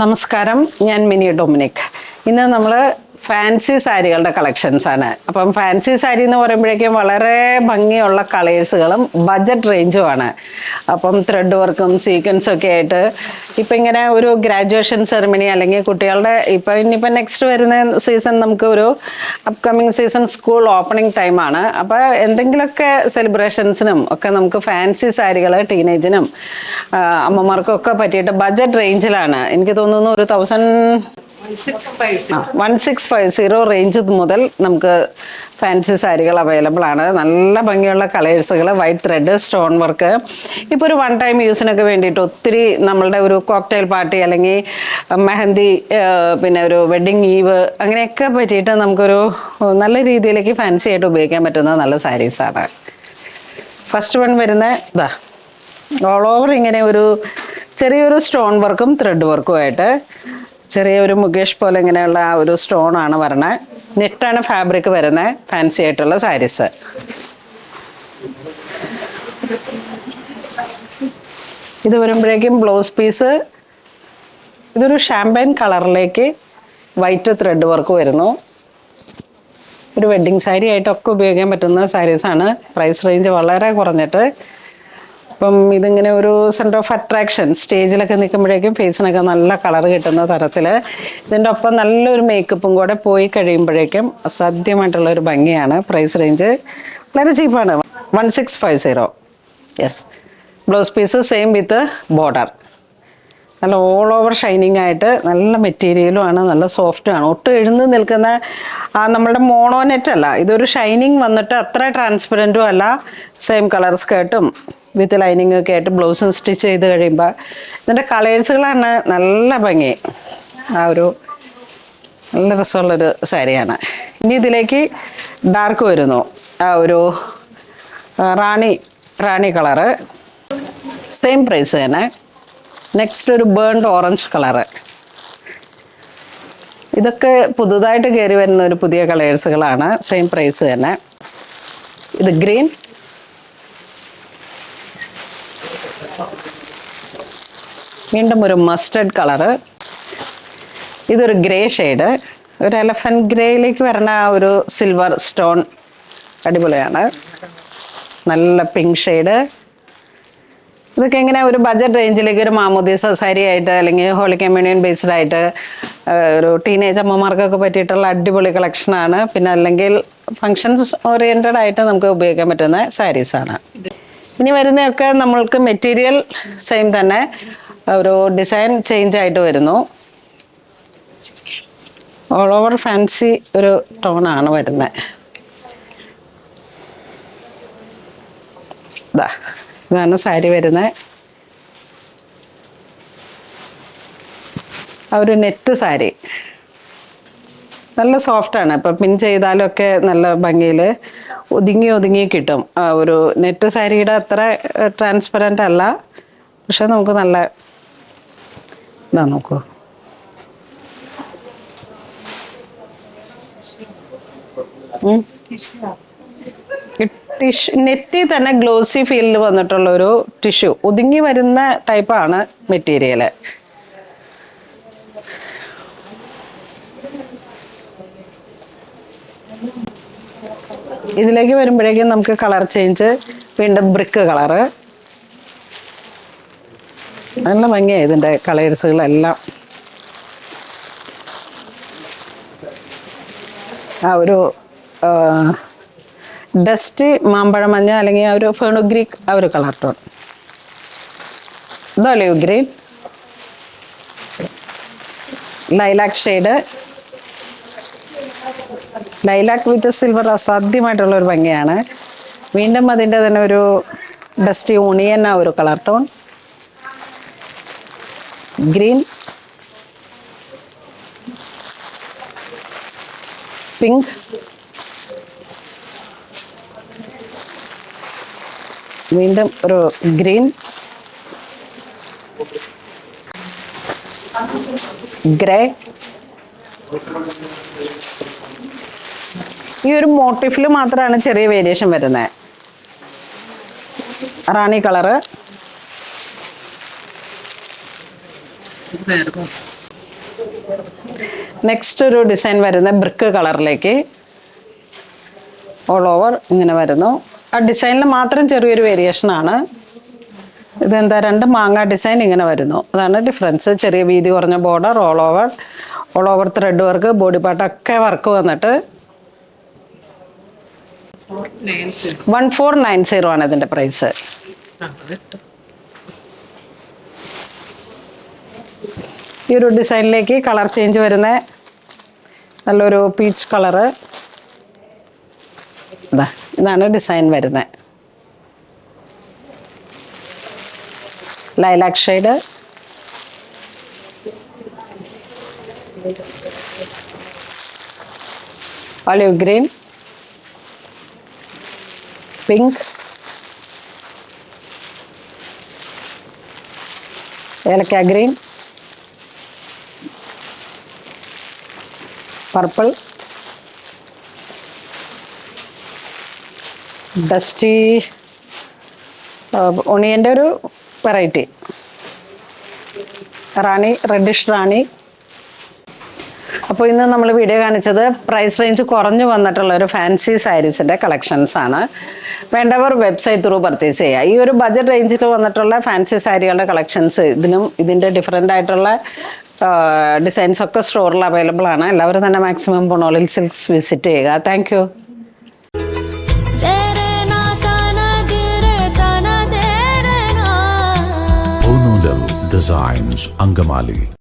നമസ്കാരം, ഞാൻ mini Dominic. ഇന്ന് നമ്മൾ ഫാൻസി സാരികളുടെ കളക്ഷൻസ് ആണ്. അപ്പം ഫാൻസി സാരി എന്ന് പറയുമ്പോഴേക്കും വളരെ ഭംഗിയുള്ള കളേഴ്സുകളും ബഡ്ജറ്റ് റേഞ്ചുമാണ്. അപ്പം ത്രെഡ് വർക്കും സീക്വൻസും ഒക്കെ ആയിട്ട് ഇപ്പം ഇങ്ങനെ ഒരു ഗ്രാജുവേഷൻ സെറിമണി അല്ലെങ്കിൽ കുട്ടികളുടെ ഇനിയിപ്പോൾ നെക്സ്റ്റ് വരുന്ന സീസൺ നമുക്ക് ഒരു അപ്കമിങ് സീസൺ സ്കൂൾ ഓപ്പണിംഗ് ടൈമാണ്. അപ്പോൾ എന്തെങ്കിലുമൊക്കെ സെലിബ്രേഷൻസിനും ഒക്കെ നമുക്ക് ഫാൻസി സാരികൾ ടീനേജിനും അമ്മമാർക്കൊക്കെ പറ്റിയിട്ട് ബഡ്ജറ്റ് റേഞ്ചിലാണ്. എനിക്ക് തോന്നുന്നു ഒരു 1650 റേഞ്ച് മുതൽ നമുക്ക് ഫാൻസി സാരികൾ അവൈലബിൾ ആണ്. നല്ല ഭംഗിയുള്ള കളേഴ്സുകൾ, വൈറ്റ് ത്രെഡ്, സ്റ്റോൺ വർക്ക്. ഇപ്പോൾ ഒരു വൺ ടൈം യൂസിനൊക്കെ വേണ്ടിയിട്ട് ഒത്തിരി നമ്മളുടെ ഒരു കോക്ടെയിൽ പാർട്ടി അല്ലെങ്കിൽ മെഹന്തി, പിന്നെ ഒരു വെഡ്ഡിങ് ഈവ് അങ്ങനെയൊക്കെ പറ്റിയിട്ട് നമുക്കൊരു നല്ല രീതിയിലേക്ക് ഫാൻസി ആയിട്ട് ഉപയോഗിക്കാൻ പറ്റുന്ന നല്ല സാരീസാണ്. ഫസ്റ്റ് വൺ വരുന്ന ഇതാ, ഓൾ ഓവർ ഇങ്ങനെ ഒരു ചെറിയൊരു സ്റ്റോൺ വർക്കും ത്രെഡ് വർക്കും ആയിട്ട് ചെറിയൊരു മുകേഷ് പോലെ ഇങ്ങനെയുള്ള ആ ഒരു സ്റ്റോണാണ് വരണേ. നെറ്റാണ് ഫാബ്രിക് വരുന്നത്. ഫാൻസി ആയിട്ടുള്ള സാരീസ്. ഇത് വരുമ്പോഴേക്കും ബ്ലൗസ് പീസ് ഇതൊരു ഷാമ്പൈൻ കളറിലേക്ക് വൈറ്റ് ത്രെഡ് വർക്ക് വരുന്നു. ഒരു വെഡ്ഡിങ് സാരി ആയിട്ടൊക്കെ ഉപയോഗിക്കാൻ പറ്റുന്ന സാരീസാണ്. പ്രൈസ് റേഞ്ച് വളരെ കുറഞ്ഞിട്ട്. അപ്പം ഇതിങ്ങനെ ഒരു സെൻറ്റർ ഓഫ് അട്രാക്ഷൻ, സ്റ്റേജിലൊക്കെ നിൽക്കുമ്പോഴേക്കും ഫേസിനൊക്കെ നല്ല കളർ കിട്ടുന്ന തരത്തിൽ ഇതിൻ്റെ ഒപ്പം നല്ലൊരു മേക്കപ്പും കൂടെ പോയി കഴിയുമ്പോഴേക്കും അസാധ്യമായിട്ടുള്ളൊരു ഭംഗിയാണ്. പ്രൈസ് റേഞ്ച് വളരെ ചീപ്പാണ്. 1650. Yes. Blouse piece same with border. നല്ല ഓൾ ഓവർ ഷൈനിങ് ആയിട്ട് നല്ല മെറ്റീരിയലും ആണ്, നല്ല സോഫ്റ്റും ആണ്. ഒട്ടും എഴുന്ന് നിൽക്കുന്ന നമ്മളുടെ മോണോനെറ്റ് അല്ല, ഇതൊരു ഷൈനിങ് വന്നിട്ട് അത്ര ട്രാൻസ്പെറൻറ്റും അല്ല. സെയിം കളർ സ്കേർട്ടും വിത്ത് ലൈനിങ് ഒക്കെ ആയിട്ട് ബ്ലൗസും സ്റ്റിച്ച് ചെയ്ത് കഴിയുമ്പോൾ ഇതിൻ്റെ കളേഴ്സുകളാണ് നല്ല ഭംഗി. ആ ഒരു നല്ല രസമുള്ളൊരു സാരിയാണ്. ഇനി ഇതിലേക്ക് ഡാർക്ക് വരുന്നു. ആ ഒരു റാണി കളറ്, സെയിം പ്രൈസ് തന്നെ. നെക്സ്റ്റ് ഒരു ബേൺഡ് ഓറഞ്ച് കളറ്. ഇതൊക്കെ പുതുതായിട്ട് കയറി വരുന്ന ഒരു പുതിയ കളേഴ്സുകളാണ്. സെയിം പ്രൈസ് തന്നെ. ഇത് ഗ്രീൻ, വീണ്ടും ഒരു മസ്റ്റർഡ് കളറ്. ഇതൊരു ഗ്രേ ഷെയ്ഡ്, ഒരു എലഫൻറ്റ് ഗ്രേയിലേക്ക് വരുന്ന ആ ഒരു സിൽവർ സ്റ്റോൺ അടിപൊളിയാണ്. നല്ല പിങ്ക് ഷെയ്ഡ്. ഇതൊക്കെ ഇങ്ങനെ ഒരു ബഡ്ജറ്റ് റേഞ്ചിലേക്ക് ഒരു മാമോദീസ സാരി ആയിട്ട് അല്ലെങ്കിൽ ഹോളി കമ്മ്യൂണിയൻ ബേസ്ഡ് ആയിട്ട് ഒരു ടീനേജ് അമ്മമാർക്കൊക്കെ പറ്റിയിട്ടുള്ള അടിപൊളി കളക്ഷനാണ്. പിന്നെ അല്ലെങ്കിൽ ഫങ്ഷൻസ് ഓറിയൻറ്റഡ് ആയിട്ട് നമുക്ക് ഉപയോഗിക്കാൻ പറ്റുന്ന സാരീസാണ്. ഇനി വരുന്നതൊക്കെ നമ്മൾക്ക് മെറ്റീരിയൽ സെയിം തന്നെ, ഒരു ഡിസൈൻ ചേഞ്ച് ആയിട്ട് വരുന്നു. ഓൾ ഓവർ ഫാൻസി ഒരു ടോണാണ് വരുന്നത്. ഇതാണ് സാരി വരുന്നത്. ആ ഒരു നെറ്റ് സാരി നല്ല സോഫ്റ്റാണ്. ഇപ്പം പിൻ ചെയ്താലും ഒക്കെ നല്ല ഭംഗിയിൽ ഒതുങ്ങി കിട്ടും. ആ ഒരു നെറ്റ് സാരിയുടെ അത്ര ട്രാൻസ്പെറൻ്റ് അല്ല, പക്ഷെ നമുക്ക് നല്ല ഇതാ. നോക്കൂ, നെറ്റിൽ തന്നെ ഗ്ലോസി ഫീലിൽ വന്നിട്ടുള്ളൊരു ടിഷ്യൂ, ഒതുങ്ങി വരുന്ന ടൈപ്പാണ് മെറ്റീരിയൽ. ഇതിലേക്ക് വരുമ്പോഴേക്കും നമുക്ക് കളർ ചേഞ്ച്, വീണ്ടും ബ്രിക്ക് കളറ്. നല്ല ഭംഗിയാണ് ഇതിൻ്റെ കളേഴ്സുകളെല്ലാം. ആ ഒരു ഡസ്റ്റ് മാമ്പഴ മഞ്ഞ അല്ലെങ്കിൽ ആ ഒരു ഫെണുഗ്രീക്ക് ആ ഒരു കളർ ടോൺ. ഇതോ olive green, lilac shade. Lilac with silver അസാധ്യമായിട്ടുള്ള ഒരു ഭംഗിയാണ്. വീണ്ടും അതിൻ്റെ തന്നെ ഒരു ഡസ്റ്റി ഓണിയൻ ആ ഒരു കളർ ടോൺ. ഗ്രീൻ, പിങ്ക്, വീണ്ടും ഒരു ഗ്രീൻ, ഗ്രേ. ഈ ഒരു മോട്ടീഫിൽ മാത്രമാണ് ചെറിയ വേരിയേഷൻ വരുന്നത്. റാണി കളറ്, നെക്സ്റ്റ് ഒരു ഡിസൈൻ വരുന്ന ബ്രിക്ക് കളറിലേക്ക് ഓൾ ഓവർ ഇങ്ങനെ വരുന്നു. ആ ഡിസൈനിൽ മാത്രം ചെറിയൊരു വേരിയേഷൻ ആണ്. ഇതെന്താ, 2 മാങ്ങ ഡിസൈൻ ഇങ്ങനെ വരുന്നു, അതാണ് ഡിഫറൻസ്. ചെറിയ വീതി കുറഞ്ഞ border, all over thread work, body പാർട്ടൊക്കെ വർക്ക് വന്നിട്ട് 1490 ആണ് ഇതിൻ്റെ പ്രൈസ്. ഈ ഒരു ഡിസൈനിലേക്ക് കളർ ചേഞ്ച് വരുന്ന നല്ലൊരു പീച്ച് കളറ്, ഇതാണ് ഡിസൈൻ വരുന്നത്. Lilac shade, olive green, pink, ഏലക്ക ഗ്രീൻ, പർപ്പിൾ, ഡസ്റ്റി ഒണിയൻ്റെ ഒരു വെറൈറ്റി, റാണി, റെഡിഷ് റാണി. അപ്പോൾ ഇന്ന് നമ്മൾ വീഡിയോ കാണിച്ചത് പ്രൈസ് റേഞ്ച് കുറഞ്ഞു വന്നിട്ടുള്ള ഒരു ഫാൻസി സാരീസിൻ്റെ കളക്ഷൻസ് ആണ്. വേണ്ടവർ വെബ്സൈറ്റ് ത്രൂ പർച്ചേസ് ചെയ്യുക. ഈ ഒരു ബഡ്ജറ്റ് റേഞ്ചിൽ വന്നിട്ടുള്ള ഫാൻസി സാരികളുടെ കളക്ഷൻസ് ഇതിൻ്റെ ഡിഫറെൻ്റ് ആയിട്ടുള്ള ഡിസൈൻസ് ഒക്കെ സ്റ്റോറിൽ അവൈലബിൾ ആണ്. എല്ലാവരും തന്നെ മാക്സിമം പൊന്നോളിൽ സിൽക്സ് വിസിറ്റ് ചെയ്യുക. Thank you. Designs, Angamali.